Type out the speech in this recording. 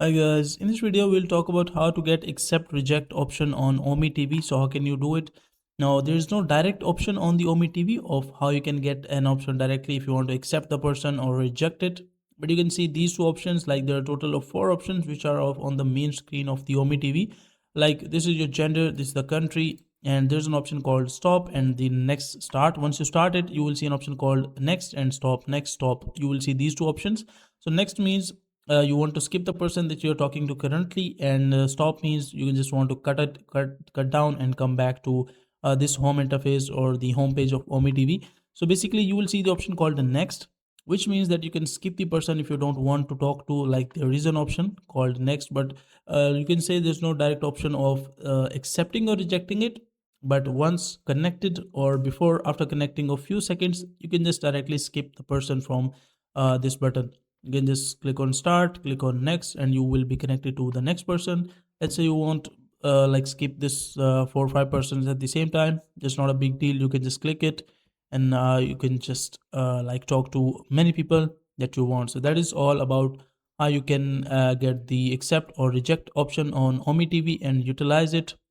Hi guys, in this video we'll talk about how to get accept reject option on OME TV. So how can you do it? Now there is no direct option on the OME TV of how you can get an option directly if you want to accept the person or reject it. But you can see these two options, like there are a total of 4 options which are on the main screen of the OME TV. Like this is your gender, this is the country, and there's an option called stop and the next start. Once you start it, you will see an option called next and stop, next stop. You will see these two options. So next means you want to skip the person that you're talking to currently, and stop means you just want to cut down and come back to this home interface or the home page of OMI TV. So basically you will see the option called the next, which means that you can skip the person if you don't want to talk to. Like there is an option called next, but you can say there's no direct option of accepting or rejecting it. But once connected or before after connecting a few seconds, you can just directly skip the person from this button. You can just click on start, click on next, and you will be connected to the next person. Let's say you want like skip this 4 or 5 persons at the same time. Just not a big deal. You can just click it, and you can just like talk to many people that you want. So that is all about how you can get the accept or reject option on OMI TV and utilize it